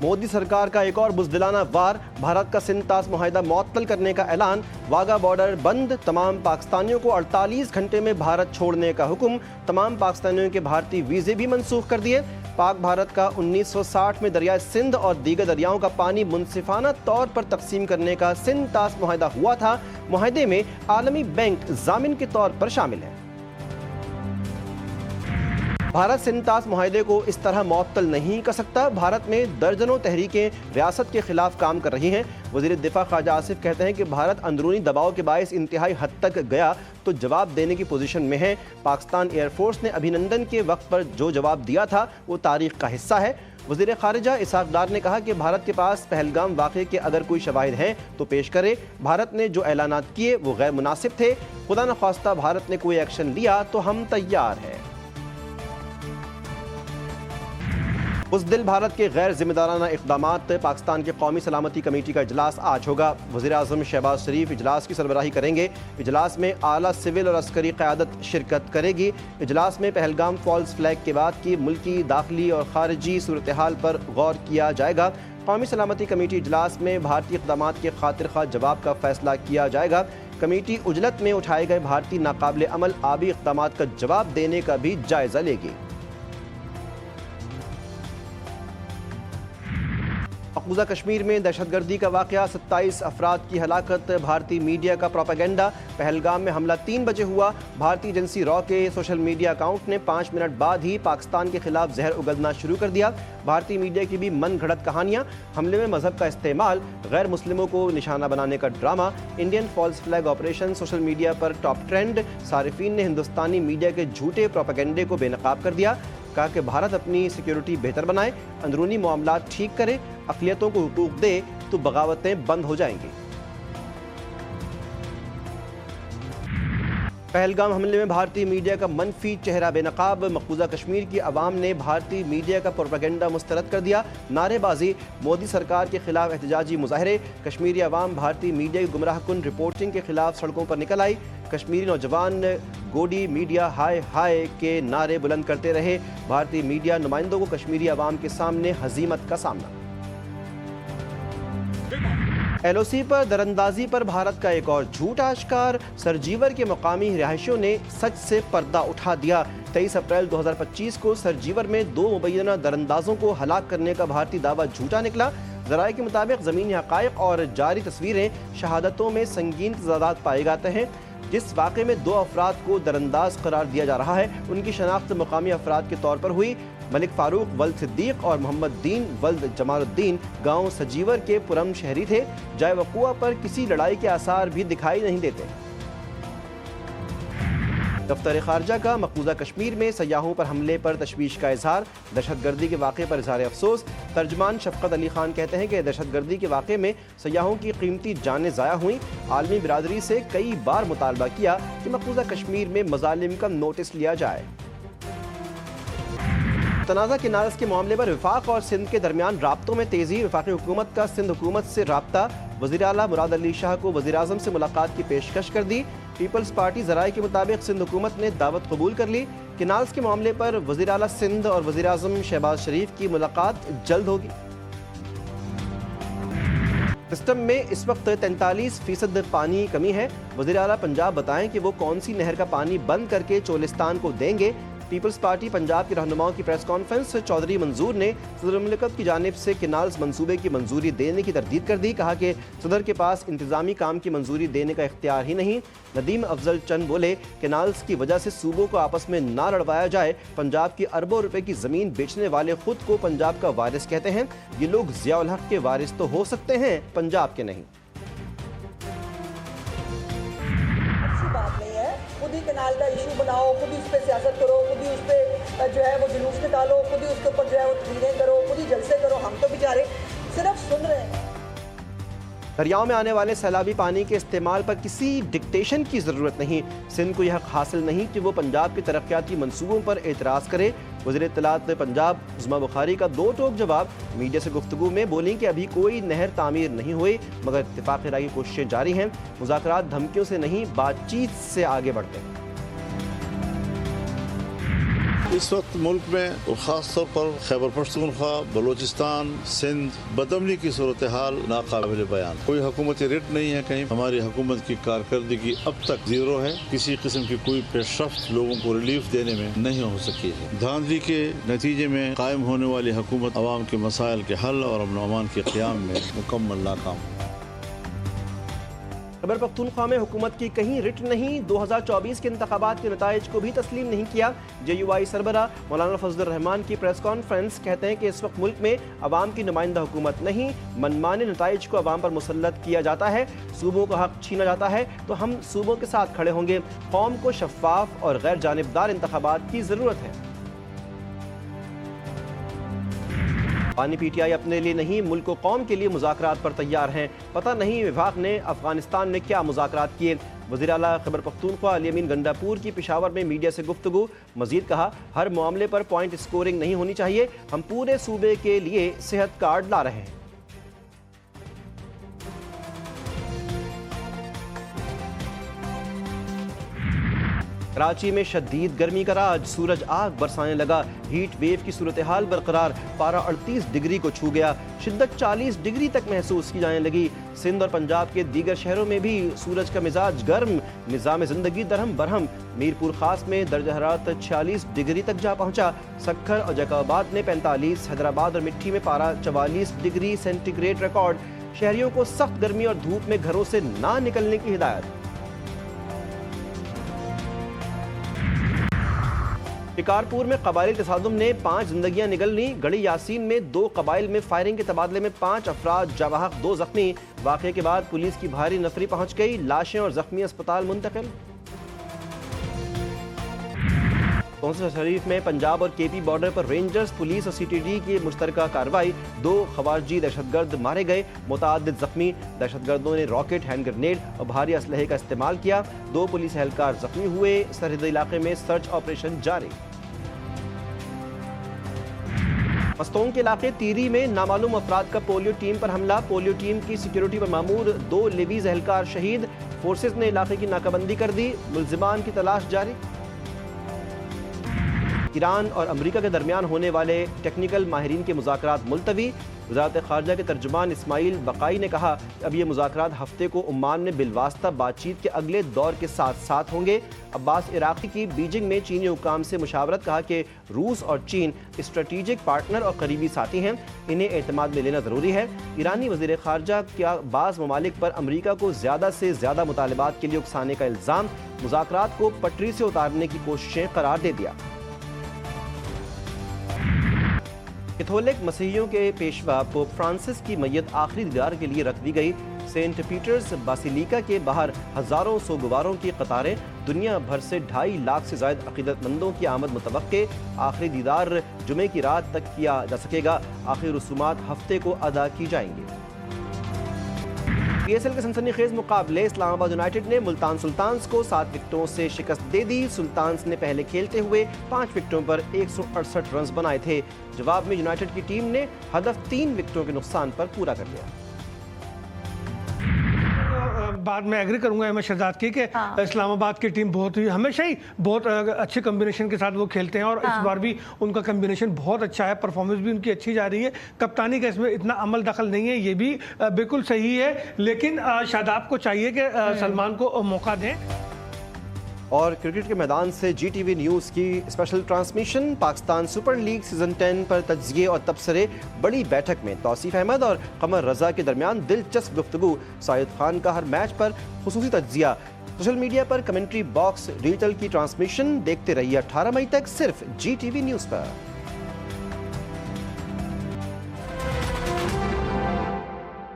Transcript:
मोदी सरकार का एक और बुज़दिलाना वार, भारत का सिंध तास मुआहिदा मुअत्तल करने का ऐलान, वाघा बॉर्डर बंद, तमाम पाकिस्तानियों को 48 घंटे में भारत छोड़ने का हुक्म, तमाम पाकिस्तानियों के भारतीय वीज़े भी मनसूख कर दिए। पाक भारत का 1960 में दरिया सिंध और दीगर दरियाओं का पानी मुनसिफाना तौर पर तकसीम करने का सिंध तास मुआहिदा हुआ था। मुआहिदे में आलमी बैंक ज़ामिन के तौर पर शामिल है। भारत सिंध तास मुआहिदे को इस तरह मुअत्तल नहीं कर सकता। भारत में दर्जनों तहरीकें रियासत के खिलाफ काम कर रही हैं। वज़ीर दिफा ख्वाजा आसिफ कहते हैं कि भारत अंदरूनी दबाव के बायस इंतहाई हद तक गया तो जवाब देने की पोजीशन में है। पाकिस्तान एयरफोर्स ने अभिनंदन के वक्त पर जो जवाब दिया था वो तारीख का हिस्सा है। वज़ीर ख़ारिजा इसहाक़ डार ने कहा कि भारत के पास पहलगाम वाक़े के अगर कोई शवाहिद हैं तो पेश करे। भारत ने जो ऐलानात किए वो गैर मुनासिब थे। खुदा न ख्वास्ता भारत ने कोई एक्शन लिया तो हम तैयार हैं। बुज़दिल भारत के गैर जिम्मेदाराना इक़दामात, पाकिस्तान के कौमी सलामती कमेटी का इजलास आज होगा। वज़ीर आज़म शहबाज शरीफ इजलास की सरबराही करेंगे। इजलास में आला सिविल और अस्करी क़यादत शिरकत करेगी। इजलास में पहलगाम फॉल्स फ्लैग के बाद की मुल्की, दाखिली और ख़ारिजी सूरत हाल पर गौर किया जाएगा। कौमी सलामती कमेटी इजलास में भारतीय इक़दामात के खातिर ख़्वाह जवाब का फ़ैसला किया जाएगा। कमेटी उजलत में उठाए गए भारतीय नाकाबिल अमल आबी इक़दामात का जवाब देने का भी जायज़ा लेगी। मक़बूज़ा कश्मीर में दहशतगर्दी का वाक़या, 27 अफराद की हलाकत, भारतीय मीडिया का प्रोपेगेंडा। पहलगाम में हमला 3 बजे हुआ। भारतीय एजेंसी रॉ के सोशल मीडिया अकाउंट ने 5 मिनट बाद ही पाकिस्तान के खिलाफ जहर उगलना शुरू कर दिया। भारतीय मीडिया की भी मन घड़त कहानियाँ। हमले में मजहब का इस्तेमाल, गैर मुस्लिमों को निशाना बनाने का ड्रामा। Indian false flag operation social media पर टॉप ट्रेंड। सारिफीन ने हिंदुस्तानी मीडिया के झूठे प्रोपेगेंडे को बेनकाब कर दिया। कहा कि भारत अपनी सिक्योरिटी बेहतर बनाए, अंदरूनी मामलात ठीक करे, अक़लियतों को हुकूक दे तो बगावतें बंद हो जाएंगी। पहलगाम हमले में भारतीय मीडिया का मनफी चेहरा बेनकाब। मक़बूज़ा कश्मीर की अवाम ने भारतीय मीडिया का प्रोपेगेंडा मुस्तरद कर दिया। नारेबाजी, मोदी सरकार के खिलाफ एहतजाजी मुजाहरे। कश्मीरी अवाम भारतीय मीडिया की गुमराह कुन रिपोर्टिंग के खिलाफ सड़कों पर निकल आई। कश्मीरी नौजवान गोडी मीडिया हाय हाय के नारे बुलंद करते रहे। भारतीय मीडिया नुमाइंदों को कश्मीरी अवाम के सामने हजीमत का सामना। LOC पर दरअंदाजी पर भारत का एक और झूठ आश्कार। सरजीवर के मकामी रिहायशियों ने सच से पर्दा उठा दिया। 23 अप्रैल 2025 को सरजीवर में 2 मुबैना दरअंदाजों को हलाक करने का भारतीय दावा झूठा निकला। ज़राए के मुताबिक ज़मीनी हक़ाइक़ और जारी तस्वीरें शहादतों में संगीन तज़ादात पाए जाते हैं। जिस वाक़े में 2 अफराद को दरअंदाज करार दिया जा रहा है उनकी शनाख्त मकामी अफराद के तौर पर हुई। मलिक फ़ारूक वल्द सिद्दीक़ और मोहम्मद दीन वल्द जमालुद्दीन गांव सजीवर के पुरम शहरी थे। जाए वक़ूआ पर किसी लड़ाई के आसार भी दिखाई नहीं देते। दफ्तर ख़ारजा का मक़बूज़ा कश्मीर में सयाहों पर हमले पर तशवीश का इजहार। दहशतगर्दी के वाक़े पर इज़हार अफसोस। तर्जमान शफ़क़त अली खान कहते हैं कि दहशतगर्दी के वाक़े में सयाहों की कीमती जानें ज़ाया हुई। आलमी बिरादरी से कई बार मुतालबा किया कि मक़बूज़ा कश्मीर में मज़ालिम का नोटिस लिया जाए। तनाज़ा किनारस के मामले पर वफाक और सिंध के दरमियान राब्तों में तेज़ी। वफाकी हुकूमत का सिंध हुकूमत से राब्ता। वज़ीर आला मुराद अली शाह को वज़ीर आज़म से मुलाकात की पेशकश कर दी। पीपल्स पार्टी ज़राए के मुताबिक सिंध हुकूमत ने दावत कबूल कर ली। किनारस के मामले पर वज़ीर आला सिंध और वज़ीर आज़म शहबाज शरीफ की मुलाकात जल्द होगी। सिस्टम में इस वक्त 43% पानी कमी है। वज़ीर आला पंजाब बताएं कि वो कौन सी नहर का पानी बंद करके चोलिस्तान को देंगे। पीपल्स पार्टी पंजाब के रहनुमाओं की प्रेस कॉन्फ्रेंस। चौधरी मंजूर ने सदर मुमलिकत की जानिब से किनाल्स मंसूबे की मंजूरी देने की तरदीद कर दी। कहा कि सदर के पास इंतजामी काम की मंजूरी देने का इख्तियार ही नहीं। नदीम अफजल चंद बोले, किनाल्स की वजह से सूबों को आपस में ना लड़वाया जाए। पंजाब की अरबों रुपए की ज़मीन बेचने वाले खुद को पंजाब का वारिस कहते हैं। ये लोग ज़ियाउल हक के वारिस तो हो सकते हैं, पंजाब के नहीं। खुद ही कनाल का इशू बनाओ, खुद ही उस पर सियासत करो, खुद ही उस पर जो है वो जुलूस निकालो, खुद ही उसके ऊपर जो है वो तकरीरें करो, खुद ही जलसे करो। हम तो बेचारे सिर्फ सुन रहे हैं। दरियाओं में आने वाले सैलाबी पानी के इस्तेमाल पर किसी डिक्टेशन की ज़रूरत नहीं। सिंध को यह हक़ हासिल नहीं कि वो पंजाब के तरक्याती मंसूबों पर एतराज़ करे। वज़ीर इत्तलात पंजाब उस्मा बुखारी का 2 टोक जवाब। मीडिया से गुफ्तगू में बोली कि अभी कोई नहर तामीर नहीं हुई मगर इत्तिफ़ाक़ राय की कोशिशें जारी हैं। मुज़ाकरात धमकियों से नहीं बातचीत से आगे बढ़ते हैं। اس وقت ملک میں اور خاص طور پر خیبر پختونخوا، بلوچستان، سندھ بدامنی کی صورتحال ناقابل بیان. کوئی حکومتی رٹ نہیں ہے کہیں. ہماری حکومت کی کارکردگی اب تک زیرو ہے. کسی قسم کی کوئی پیش رفت لوگوں کو ریلیف دینے میں نہیں ہو سکی ہے. دھاندلی کے نتیجے میں قائم ہونے والی حکومت عوام کے مسائل کے حل اور امن و امان کے قیام میں مکمل ناکام. خیبر پختونخوا میں حکومت کی کہیں رٹ نہیں. 2024 کے انتخابات کے نتائج کو بھی تسلیم نہیں کیا. JUI سربراہ مولانا فضل الرحمان کی پریس کانفرنس. کہتے ہیں کہ اس وقت ملک میں عوام کی نمائندہ حکومت نہیں. منمانے نتائج کو عوام پر مسلط کیا جاتا ہے. صوبوں کا حق چھینا جاتا ہے تو ہم صوبوں کے ساتھ کھڑے ہوں گے. قوم کو شفاف اور غیر جانبدار انتخابات کی ضرورت ہے. پانی PTI اپنے لیے نہیں ملک و قوم کے لیے مذاکرات پر تیار ہیں. پتہ نہیں وفاق نے افغانستان میں کیا مذاکرات کیے. وزیر اعلیٰ خیبر پختونخوا علی امین گنڈاپور کی پشاور میں میڈیا سے گفتگو. مزید کہا ہر معاملے پر پوائنٹ اسکورنگ نہیں ہونی چاہیے. ہم پورے صوبے کے لیے صحت کارڈ لا رہے ہیں. کراچی میں شدید گرمی کا راج. سورج آگ برسانے لگا. ہیٹ ویو کی صورتحال برقرار. پارہ 38 ڈگری کو چھو گیا. شدت 40 ڈگری تک محسوس کی جانے لگی. سندھ اور پنجاب کے دیگر شہروں میں بھی سورج کا مزاج گرم. نظام زندگی درہم برہم. میرپور خاص میں درجہ حرارت 46 ڈگری تک جا پہنچا. سکھر اور جیکب آباد میں 45. حیدرآباد اور مٹھی میں پارہ 44 ڈگری سینٹی گریڈ ریکارڈ. شہریوں کو سخت گرمی اور دھوپ میں گھروں سے نہ نکلنے کی ہدایت. شکارپور میں قبائلی تصادم نے 5 زندگیاں نگل لیں. گڑھی یاسین میں 2 قبائل میں فائرنگ کے تبادلے میں 5 افراد جاں بحق 2 زخمی. واقعے کے بعد پولیس کی بھاری نفری پہنچ گئی. لاشیں اور زخمی اسپتال منتقل. کونسل شریف میں پنجاب اور KP بارڈر پر رینجرز، پولیس اور CTD کی مشترکہ کارروائی. 2 خوارجی دہشت گرد مارے گئے. متعدد زخمی. دہشت گردوں نے راکٹ، ہینڈ گرنیڈ اور بھاری اسلحے کا استعمال کیا. 2 پولیس اہلکار زخمی ہوئے. سرحدی علاقے میں سرچ آپریشن جاری. مستونگ کے علاقے تیری میں نامعلوم افراد کا پولیو ٹیم پر حملہ. پولیو ٹیم کی سیکیورٹی پر مامور 2 لیویز اہلکار شہید. فورسز نے علاقے کی ناکہ بندی کر دی. ملزمان کی تلاش جاری. ایران اور امریکہ کے درمیان ہونے والے ٹیکنیکل ماہرین کے مذاکرات ملتوی. وزارت خارجہ کے ترجمان اسماعیل بقائی نے کہا اب یہ مذاکرات ہفتے کو عمان میں بالواسطہ بات چیت کے اگلے دور کے ساتھ ہوں گے. عباس عراقی کی بیجنگ میں چینی حکام سے مشاورت. کہا کہ روس اور چین اسٹریٹجک پارٹنر اور قریبی ساتھی ہیں. انہیں اعتماد میں لینا ضروری ہے. ایرانی وزیر خارجہ کا بعض ممالک پر امریکہ کو زیادہ سے زیادہ مطالبات کے لیے اکسانے کا الزام. مذاکرات کو پٹری سے اتارنے کی کوششیں قرار دے دیا. کیتھولک مسیحیوں کے پیشوا پوپ فرانسس کی میت آخری دیدار کے لیے رکھ دی گئی. سینٹ پیٹرز باسیلیکا کے باہر ہزاروں سوگواروں کی قطاریں. دنیا بھر سے 2.5 لاکھ سے زائد عقیدت مندوں کی آمد متوقع. آخری دیدار جمعے کی رات تک کیا جا سکے گا. آخری رسومات ہفتے کو ادا کی جائیں گی. PSL کے سنسنی خیز مقابلے. اسلام آباد یونائیٹڈ نے ملتان سلطانز کو 7 وکٹوں سے شکست دے دی. سلطانز نے پہلے کھیلتے ہوئے 5 وکٹوں پر 168 رنز بنائے تھے. جواب میں یونائیٹڈ کی ٹیم نے ہدف 3 وکٹوں کے نقصان پر پورا کر لیا. بعد میں ایگری کروں گا احمد شہزاد کی کہ اسلام آباد کی ٹیم بہت ہی ہمیشہ ہی بہت اچھے کمبینیشن کے ساتھ وہ کھیلتے ہیں اور اس بار بھی ان کا کمبینیشن بہت اچھا ہے. پرفارمنس بھی ان کی اچھی جا رہی ہے. کپتانی کا اس میں اتنا عمل دخل نہیں ہے, یہ بھی بالکل صحیح ہے, لیکن شاداب کو چاہیے کہ سلمان کو موقع دیں. اور کرکٹ کے میدان سے GTV نیوز کی special transmission. Pakistan super league season 10 پر تجزیے اور تبصرے. بڑی بیٹھک میں توصیف احمد اور قمر رضا کے درمیان دلچسپ گفتگو. سعید خان کا ہر میچ پر خصوصی تجزیہ. سوشل میڈیا پر کمنٹری باکس ڈیجیٹل کی ٹرانسمیشن. دیکھتے رہیے 18 مئی تک صرف GTV نیوز پر.